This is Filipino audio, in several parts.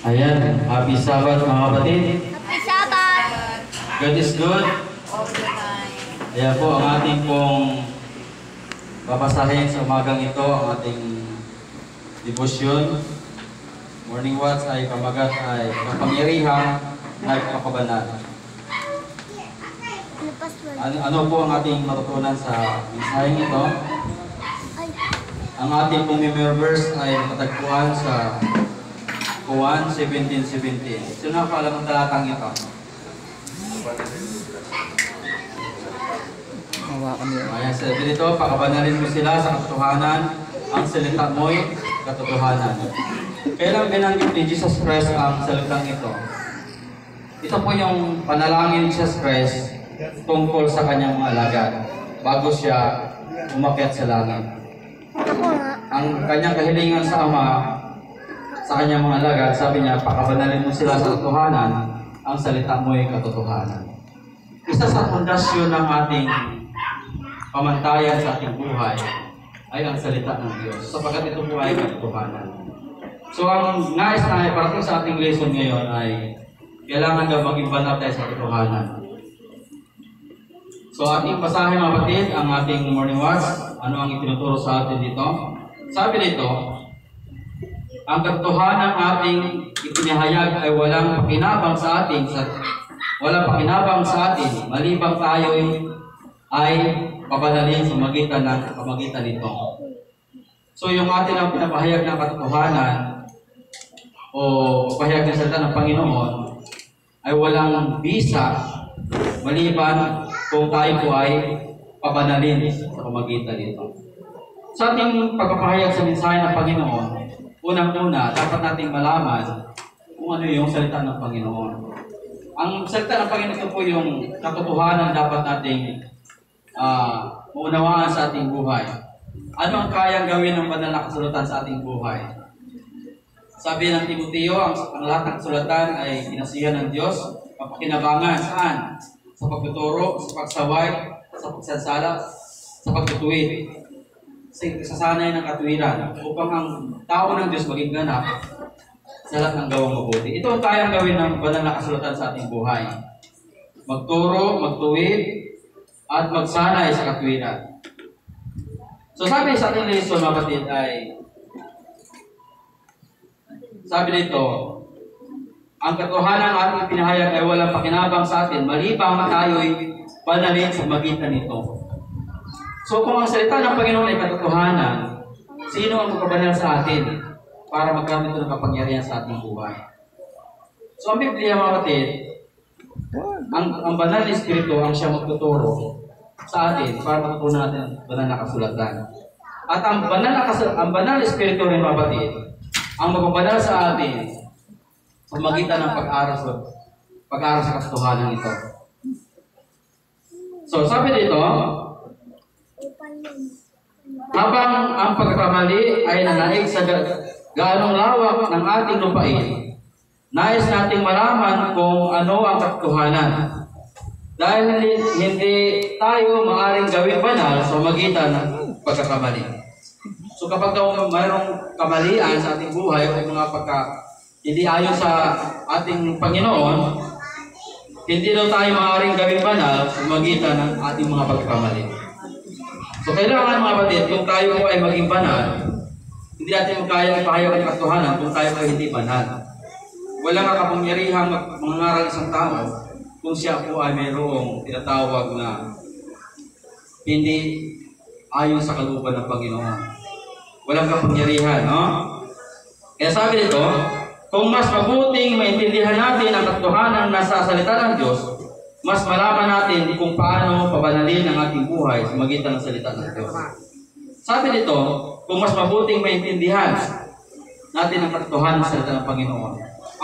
Ayan, happy Sabbath mga kapatid. Happy Sabbath! God is good. All the time. Ayan po ang ating pong babasahin sa umagang ito, ang ating devotion. Morning watch ay pamagat ay kapangyarihan nagpapabanal. Ano po ang ating matutunan sa mensaheng ito? Ang ating pong memory verse ay matatagpuan sa Juan 17:17. Sino nakakaalam ang talatang ito? Ayan, sabi dito, pakabanalin mo sila sa katotohanan, ang salita mo'y katotohanan. Kailang binanggit ni Jesus Christ ang salitang ito? Ito po yung panalangin ni Jesus Christ tungkol sa kanyang mga alagad bago siya umakyat sa langit. Ang kanyang kahilingan sa Ama sa kanyang mga alagad, sabi niya, pakabanalin mo sila sa katotohanan, ang salita mo'y katotohanan. Isa sa pundasyon ng ating pamantayan sa ating buhay ay ang salita ng Diyos, sapagkat ito po ay katotohanan. So ang nais na iparating sa ating lesson ngayon ay kailangan daw maging banal tayo sa katotohanan. So ating basahin mga kapatid, ang ating morning watch, ano ang itinuturo sa atin dito? Sabi dito, ang katotohanan ating ipinahayag ay walang pakinabang sa atin, malibang tayo ay pabanalin sa pamagitan nito. So yung atin ang pinapahayag ng katotohanan o pahayag ng salita ng Panginoon ay walang bisa maliban kung tayo po ay pabanalin sa pamagitan nito. Sa ating pagpapahayag sa mensahe ng Panginoon, unang-una, dapat nating malaman kung ano yung salita ng Panginoon. Ang salita ng Panginoon, ito po yung katotohanan dapat nating maunawaan sa ating buhay. Ano ang kayang gawin ng banal na kasulatan sa ating buhay? Sabi ng Timoteo, ang lahat ng kasulatan ay pinasihan ng Diyos, mapakinabangan saan? Sa pagtuturo, sa pagsaway, sa pagsansala, sa pagtutuwid, sa kasasanay ng katuwiran, upang ang tao ng Diyos maging ganap sa lahat ng gawang mabuti. Ito ang kayang gawin ng banal na kasulatan sa ating buhay. Magturo, magtuwid, at magsanay sa katuwiran. So sabi sa ating lesson, mga kapatid, ay sabi nito, ang katotohanan ng ating pinahayag ay walang pakinabang sa atin, malibang tayo'y banalin sa magitan nito. So kung ang salita ng Panginoon ay katotohanan, sino ang magpabanal sa atin para magkamit ito ng kapangyarihan sa ating buhay? So ang Biblia, mga kapatid, ang banal na Espiritu ang siya magtuturo sa atin para matutunan natin ang banal na kasulatan. At ang banal na Espiritu rin, mga kapatid, ang magpabanal sa atin sa magitan ng pag-aral sa katotohanan ito. So sabi dito, habang ang pagkakamali ay nanaig sa gaanong lawak ng ating lupain, nais nating malaman kung ano ang katotohanan. Dahil hindi tayo maaaring gawin banal sa magitan ng pagkakamali. So kapag mayroong kamalian sa ating buhay o mga hindi ayon sa ating Panginoon, hindi daw tayo maaaring gawin banal sa magitan ng ating mga pagkakamali. So kailangan, mga kapatid, kung tayo po ay maging banal, hindi natin kaya ipahayag ang katotohanan kung tayo ay hindi banal. Walang kapangyarihang mangaral isang tao kung siya po ay mayroong tinatawag na hindi ayon sa kalooban ng Panginoon. Walang kapangyarihan, no? Kaya sabi nito, kung mas mabuting maintindihan natin ang katotohanan na nasa salita ng Diyos, mas malaman natin kung paano pabanalin ang ating buhay sa magitan ng salita ng Diyos. Sabi nito, kung mas mabuting maintindihan natin ang katotohanan ng salita ng Panginoon.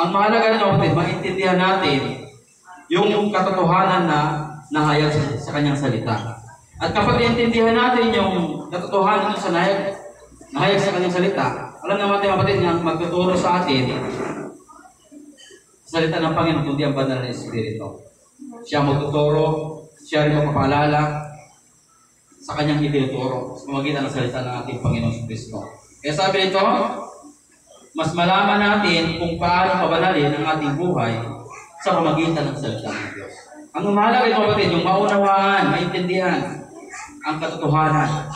Ang mahalaga nito, maintindihan natin yung katotohanan na nahayag sa kanyang salita. At kapag naintindihan natin yung katotohanan sa nahayag sa kanyang salita, alam naman tayo, kapatid, niyang magtuturo sa atin salita ng Panginoon, kundi ang banal na Espiritu. Siya magtuturo, siya rin magpapaalala sa kanyang itinuturo sa pamamagitan ng salita ng ating Panginoon Kristo. Kaya sabi nito, mas malaman natin kung paano pabanalin ang ating buhay sa pamagitan ng salita ng Diyos. Ang mahalaga ito kapatid, yung maunawaan, maintindihan ang katotohanan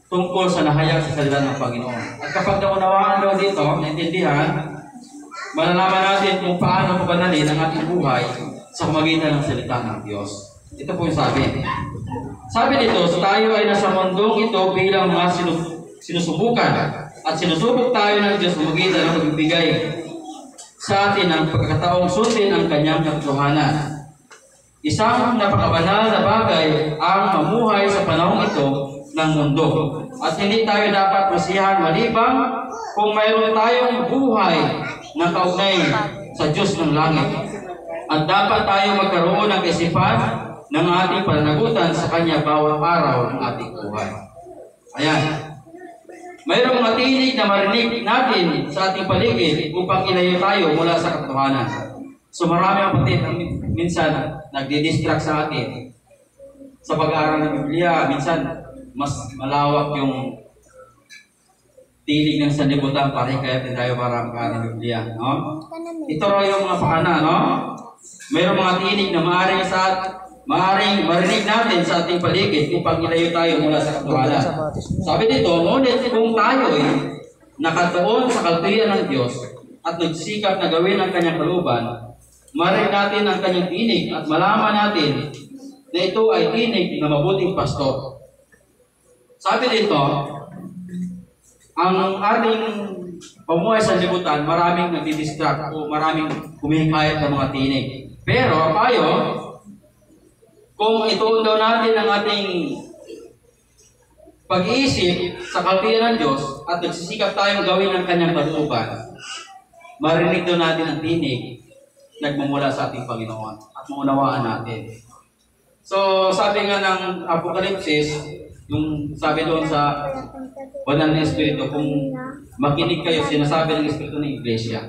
tungkol sa nahayag sa salita ng Panginoon. At kapag naunawaan daw dito, naintindihan, malalaman natin kung paano pabanalin ang ating buhay sa pamagitan ng salita ng Diyos. Ito po yung sabi. Sabi dito, tayo ay nasa mundong ito bilang mga sinusubukan at sinusubok tayo ng Diyos sa pamagitan ng pagbibigay sa atin ang pagkakataong sundin ang kanyang katotohanan. Isang napakabanal na bagay ang mamuhay sa panahong ito ng mundo. At hindi tayo dapat masiyahan malibang kung mayroon tayong buhay na kaugnay sa Diyos ng langit. At dapat tayo magkaroon ng kaisipan ng ating pananagutan sa Kanya bawat araw ng ating buhay. Ayan. Mayroong mga tinig na marinig natin sa ating paligid upang ilayo tayo mula sa katotohanan. So marami ang kapatid ang minsan nagdi-distract sa atin sa pag-aaral ng Biblia. Minsan mas malawak yung tinig ng sanlibutan kaya tayo para mag-aaral ng Biblia. No? Ito raw yung mga pakana. No? Mayroong mga tinig na maaaring marinig natin sa ating paligid upang ilayo tayo mula sa katotohanan. Sabi dito, ngunit kung tayo'y nakatuon sa kaltuyan ng Diyos at nagsikap na gawin ang kanyang kalooban, marinig natin ang kanyang tinig at malaman natin na ito ay tinig na mabuting pastor. Sabi dito, ang ating pamuhay sa libutan, maraming nagdidistract o maraming humihikayat ng mga tinig. Pero tayo, kung ituon daw natin ang ating pag-iisip sa kaltiyan ng Diyos at nagsisikap tayong gawin ang kanyang kalooban, marinig daw natin ang tinig nagmumula sa ating Panginoon at maunawaan natin. So, sabi nga ng Apokalipsis, yung sabi doon sa banal na Espiritu, kung makinig kayo, sinasabi ng Espiritu ng Iglesia.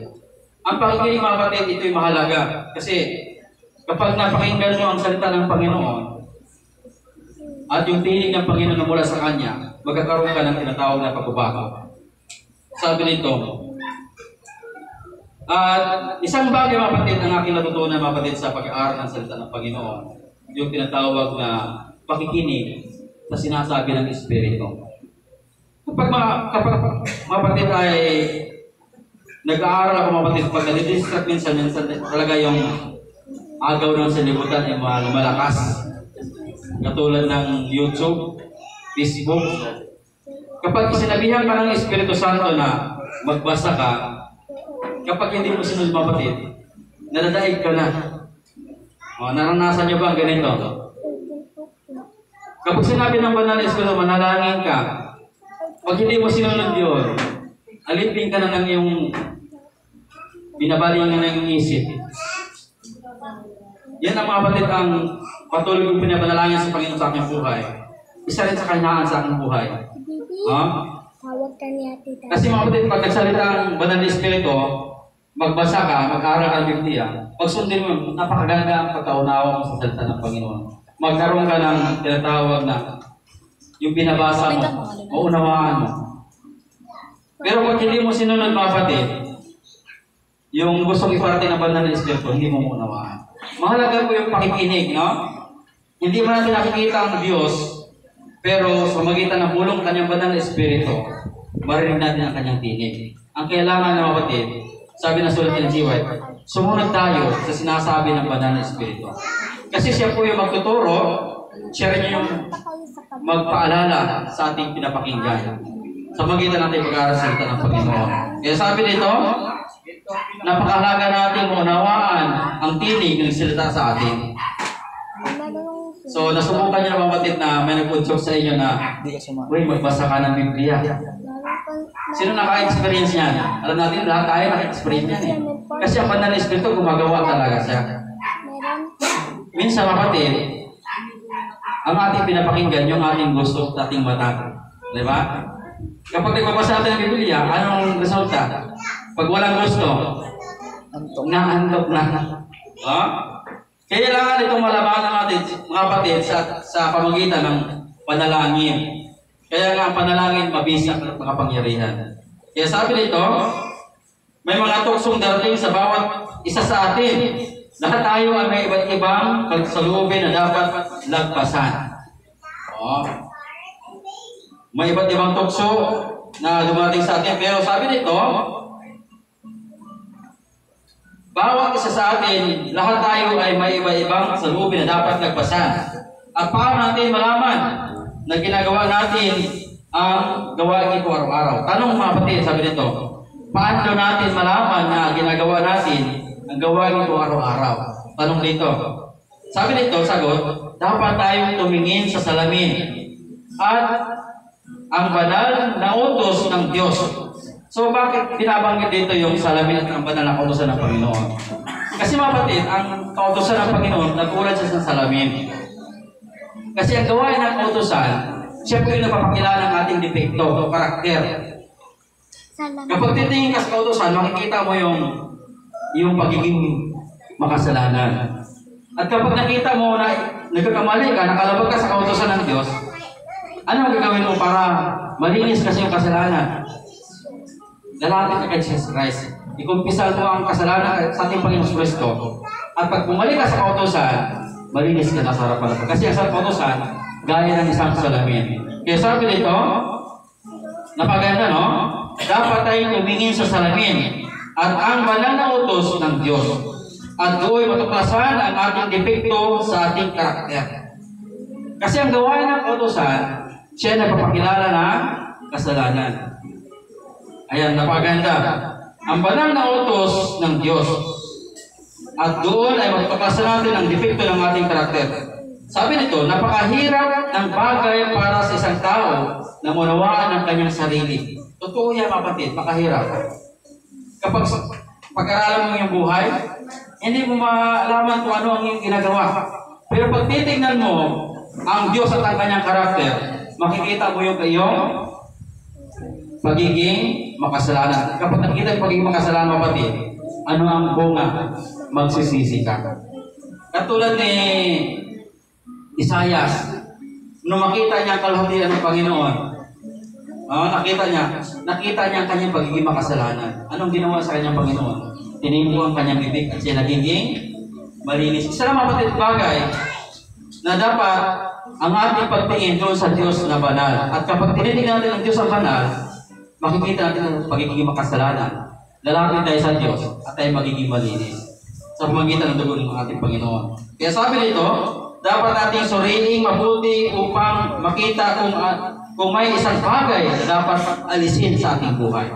Ang pakikinig mga kapatid, ito'y mahalaga. Kasi kapag napakinggan mo ang salita ng Panginoon at yung tinig ng Panginoon na mula sa Kanya, magkakaroon ka ng tinatawag na pagbabago. Sabi nito, at isang bagay mga kapatid ang aking natutunan mga kapatid sa pag-aaral ng salita ng Panginoon, yung tinatawag na pakikinig sa sinasabi ng Espiritu. Kapag mga kapatid ay nag-aaral ako mga kapatid, pag nadidistract minsan talaga yung agaw ng sanlibutan ay malakas. Katulad ng YouTube, Facebook. Kapag sinabihan ka ng Espiritu Santo na magbasa ka, kapag hindi mo sinunod mga kapatid, nadadaig ka na. Naranasan niyo ba ang ganito? Kapag sinabi ng banal na Espiritu, manalangin ka. Pag hindi mo sinunod yun, alipin ka na ng iyong binabalingan ng iyong isip. Yan ang mga kapatid ang patuloy kong pinapanalangin sa Panginoon sa aking buhay. Isa rin sa kahinaan sa aking buhay. Kasi mga kapatid, pag nagsalita ang banal na Espiritu, magbasa ka, mag-aaral ka ng Biblia, pag sundin mo, napakaganda ang pagkaunawa mo sa salita ng Panginoon. Magkaroon ka ng tinatawag na yung binabasa mo, maunawaan mo. Pero pag hindi mo sinunod mga kapatid, yung gustong iparating ng banal na Espiritu, hindi mo maunawaan. Mahalaga po yung pakikinig, no? Hindi man natin nakikita ang Diyos, pero sa magitan ng bulong kanyang banal na Espiritu, marinig natin ang kanyang tinig. Ang kailangan ng mga kapatid, sabi ng sulat ng G. White, sumunod tayo sa sinasabi ng banal na Espiritu. Kasi siya po yung magtuturo, siya rin yung magpaalala sa ating pinapakinggan. Sa magitan natin pag-aaral sa salita ng Panginoon. Kaya sabi dito, napakahalaga natin maunawaan ang tinig ng salita sa atin. So, nasubukan niyo na mga kapatid na may nag-udsok sa inyo na, uy, magbasa ka ng Biblia. Sino naka-experience niyan? Alam natin, lahat tayo naka-experience niyan eh. Kasi ang banal na Espiritu, gumagawa talaga siya. Minsan mga kapatid, ang ating pinapakinggan, yung ating gusto at ating mata. Di ba? Kapag nagbabasa natin ng Biblia, anong resulta? Pag walang gusto, naantok na. Kailangan itong malabanan natin, mga kapatid, sa pamagitan ng panalangin. Kaya nga ang panalangin, mabisa at makapangyarihan. Kaya sabi nito, May mga tuksong darating sa bawat isa sa atin. Lahat tayo ay may iba't ibang pagsalubin na dapat lagpasan. May iba't ibang tukso na dumating sa atin. Pero sabi nito, bawat isa sa atin, lahat tayo ay may iba-ibang salubin na dapat lagpasan. At paano natin malaman na ginagawa natin ang gawain ito araw-araw? Tanong mga kapatid, sabi nito, paano natin malaman na ginagawa natin ang gawain ito araw-araw? Tanong dito. Sabi nito, sagot, dapat tayong tumingin sa salamin at ang banal na utos ng Diyos. So bakit binabanggit dito yung salamin at ang banal na kautosan ng Panginoon? Kasi mga kapatid, ang kautosan ng Panginoon, nag-ulat siya sa salamin. Kasi ang gawain ng kautosan, siya po yung napapakilala ng ating depekto o karakter. Kapag titingin ka sa kautosan, makikita mo yung pagiging makasalanan. At kapag nakita mo na nagkakamali ka, nakalabag ka sa kautosan ng Diyos, ano ang gagawin mo para malinis kasi yung kasalanan? Lalapit ka kay Jesus Christ. Ikumpisal mo ang kasalanan sa ating Panginoon Kristo. At pag bumalik ka sa kautosan, malinis ka na sa harapan. Kasi ang sa kautosan, gaya ng isang salamin. Kaya sabi nito, napaganda, no? Dapat tayong tumingin sa salamin at ang banal na utos ng Diyos. At doon matuklasan ang ating depekto sa ating karakter. Kasi ang gawain ng kautosan, siya na papakilala ng kasalanan. Ayan, napaganda. Ang banal na utos ng Diyos. At doon ay matuklasan natin ang depekto ng ating karakter. Sabi nito, napakahirap ng bagay para sa isang tao na munawaan ng kanyang sarili. Totoo yan, kapatid, makahirap. Kapag pag-aralan mo yung buhay, hindi mo malaman kung ano ang iyong ginagawa. Pero pag titignan mo ang Diyos at ang kanyang karakter, makikita mo yung iyong pagiging makasalanan. Kapag nakikita yung pagiging makasalanan, kapatid, ano ang bunga? Magsisisi ka. Katulad ni Isaias, nung makita niya ang kalahatian ng Panginoon, nakita niya ang kanyang pagiging makasalanan. Anong ginawa sa kanyang Panginoon? Tinimpo ang kanyang bibig at siya nagiging malinis. Isa lang kapatid bagay na dapat ang ating pagtingin doon sa Diyos na banal. At kapag tinitingnan natin ang Diyos ang banal, makikita natin ang pagiging makasalanan. Lalapit tayo sa Diyos at tayo magiging malinis sa pamagitan ng dugo ng ating Panginoon. Kaya sabi nito, dapat nating suriing mabuti upang makita kung may isang bagay na dapat alisin sa ating buhay.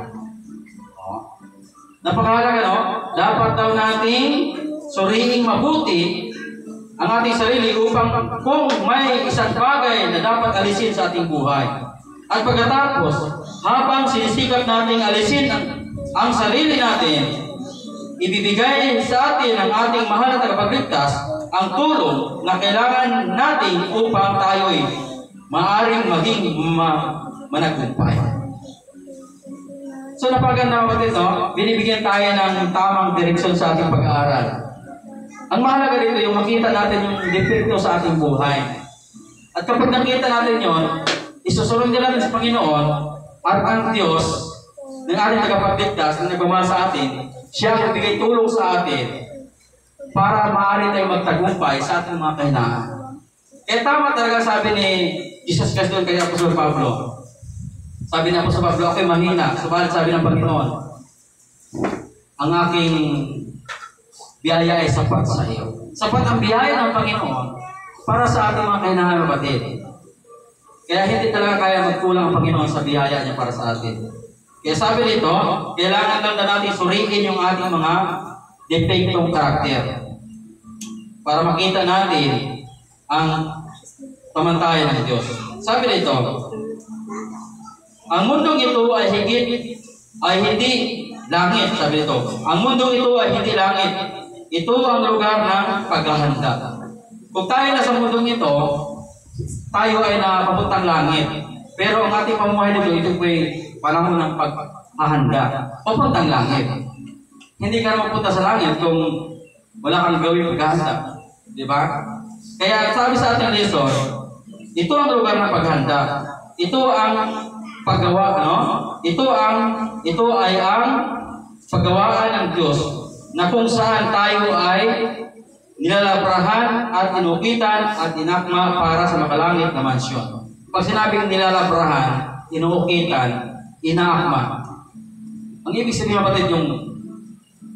Napakahalaga, no? Dapat daw nating suriing mabuti ang ating sarili upang kung may isang bagay na dapat alisin sa ating buhay. At pagkatapos, habang sinisikap nating alisin ang sarili natin, ibibigay sa atin ng ating mahal na tagapagligtas ang tulong na kailangan natin upang tayo'y maaring maging managumpay. So napaganda ko dito, binibigyan tayo ng tamang direksyon sa ating pag-aaral. Ang mahalaga dito yung makita natin yung depekto sa ating buhay. At kapag nakita natin yon, isusunod natin sa Panginoon at ang Diyos ng ating tagapagligtas na nagmamahal sa atin, siya ang magbigay tulong sa atin para maaari tayong magtagumpay sa ating mga kahinaan. Kaya tama talaga sabi ni Jesus Christ doon kay Apostol Pablo. Sabi ni Apostol Pablo, ako'y mahina. Subalit sabi ng Panginoon, ang aking biyaya ay sapat sa iyo. Sapat ang biyaya ng Panginoon para sa ating mga kahinaan, kapatid. Kaya hindi talaga kaya magkulang ang Panginoon sa biyaya niya para sa atin. Kaya sabi nito, kailangan lang na natin suriin yung ating mga depektong karakter para makita natin ang pamantayan ng Diyos. Sabi nito, ang mundong ito ay hindi langit, sabi nito. Ang mundong ito ay hindi langit. Ito ang lugar ng paghahanda. Kung tayo na sa mundong ito, tayo ay napapuntang langit. Pero ang ating pamumuhay nito, ito po ay panahon ng paghahanda. Papuntang langit. Hindi ka mapunta sa langit kung wala kang gawing paghahanda. Di ba? Kaya sabi sa ating lesson, ito ang lugar ng paghahanda. Ito ang paggawa, no? Ito ay ang paggawaan ng Diyos na kung saan tayo ay nilalabrahan at inuukitan at inakma para sa makalangit na mansyon. Pag sinabing nilalabrahan, inuukitan, inaakma, ang ibig sabihin kapatid yung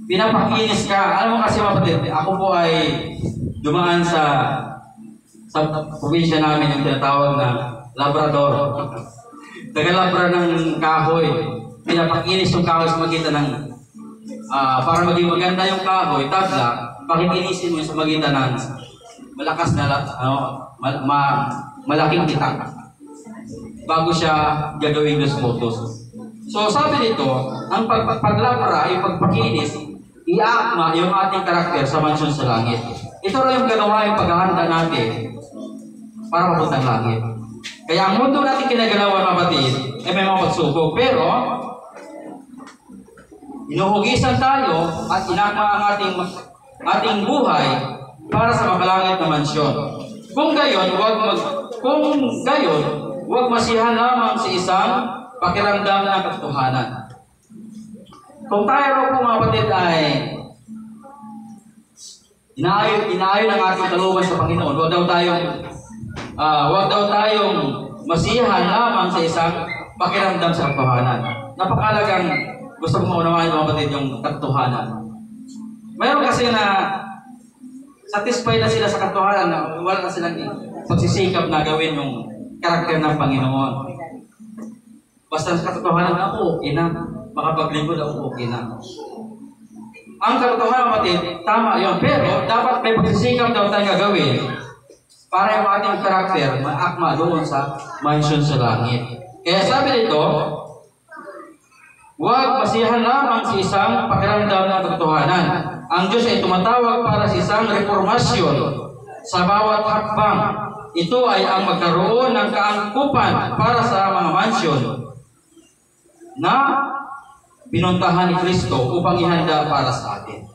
pinapakinis ka. Alam mo kasi kapatid, ako po ay dumaan sa probinsya namin yung tinatawag na labrador. Tagalabra ng kahoy. Pinapakinis yung kahoy sa magitan ng para maging maganda yung kahoy, tabla, pakikinisin mo yung sa magitan ng malakas na malaking itak bago siya gagawin dos motos. So sabi dito, ang paglabra, yung pagpakinis, iaakma yung ating karakter sa mansyon sa langit. Ito rin yung ganawa yung paghahanda natin para mapuntang langit. Kaya ang mundo natin kinagalawan, kapatid, ay may mga pagsubok. Pero, inuhugisan tayo at inakma ang ating buhay para sa makalangit na mansyon. Kung gayon, huwag masihan lamang sa isang pakiramdam ng katotohanan. Kung tayo raw po mga kapatid ay inaayon ang ating kalooban sa Panginoon, huwag daw tayong masihan lamang sa isang pakiramdam sa katotohanan. Napakalagang gusto kong maunawain mga kapatid yung katotohanan. Mayroon kasi na satisfied na sila sa katotohanan na wala na silang pagsisikap na gawin yung karakter ng Panginoon. Basta sa katotohanan ako, okay na. Makapaglingkod ako, okay na. Ang katotohanan, kapatid, tama yun. Pero dapat may pagsisikap daw tayo gagawin para yung ating karakter maakma doon sa mansyon sa langit. Kaya sabi dito, huwag masihan lamang sa isang pakiramdam ng katotohanan. Ang Diyos ay tumatawag para sa isang reformasyon sa bawat hakbang. Ito ay ang magkaroon ng kaangkupan para sa mga mansyon na pinuntahan ni Kristo upang ihanda para sa atin.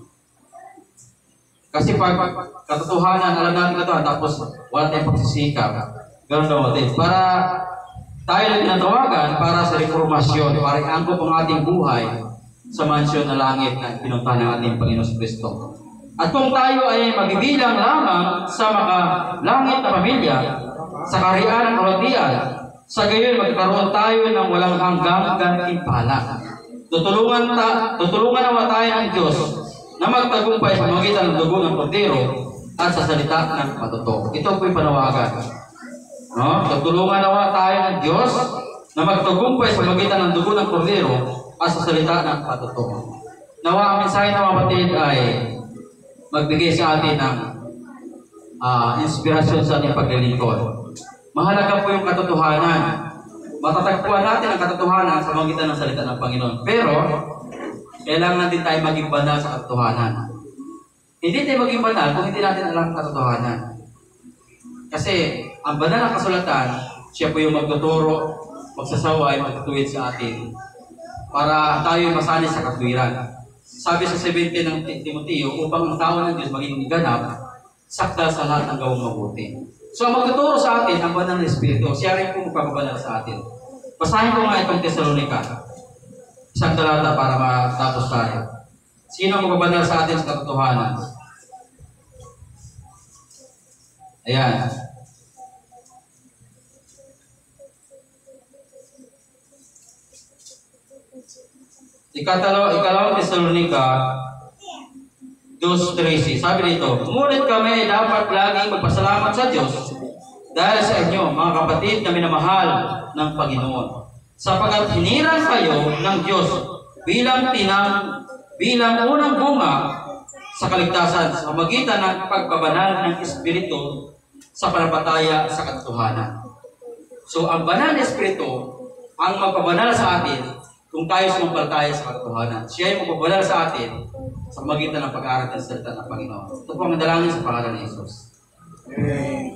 Kasi pag katotohanan, alam natin katotohanan, tapos wala tayong pagsisikap. Ganun daw natin. Para tayo na tinatawagan para sa reformasyon, para iangkop ang ating buhay sa mansyon na langit na pinuntahan ng ating Panginoon Kristo. At kung tayo ay magbibilang lamang sa makalangit na pamilya, sa kaharian ng kalwalhatian, sa gayon magkaroon tayo ng walang hanggang gantimpala. Tutulungan nawa tayo ng Diyos na magtagumpay sa magitan ng dugo ng Kordero at sa salita ng patuto. Ito po'y panawagan. No? Tutulungan nawa tayo ng Diyos na magtagumpay sa magitan ng dugo ng Kordero at sa salita ng patuto. Nawa ang mensahe ng mga kapatid ay magbigay sa atin ng inspirasyon sa ating paglilingkod. Mahalaga po yung katotohanan. Matatagpuan natin ang katotohanan sa magitan ng salita ng Panginoon. Pero, kailangan din tayo maging banal sa katotohanan. Hindi tayo maging banal kung hindi natin alam ang katotohanan. Kasi, ang banal na kasulatan, siya po yung magtuturo, magsasaway, magtutuwid sa atin para tayo masanay sa katwiran. Sabi sa 17 ng Timoteo, upang ang tao ng Diyos maging ganap, sakta sa lahat ng gawang mabuti. So, ang magtuturo sa atin, ang banal na Espiritu, siya rin po magpapabanal sa atin. Basahin ko nga itong Tesalonica. Isang talata para matapos tayo. Sino ang magpapabanal sa atin sa katotohanan? Ayan. Ikalawang Tesalonica 2:13. Sabi dito, ngunit kami dapat laging magpasalamat sa Diyos dahil sa inyo, mga kapatid na minamahal ng Panginoon, sapagkat hinirang kayo ng Diyos bilang unang bunga sa kaligtasan sa magitan ng pagbabanal ng Espiritu sa panapataya sa katotohanan. So, ang banal na Espiritu ang magpabanal sa atin kung tayo sumampalataya sa katotohanan. Siya ay magpabanal sa atin sa magitan ng pag-aaral ng salita ng Panginoon. Ito po ang dalangin sa pangalan ni Jesus. Amen.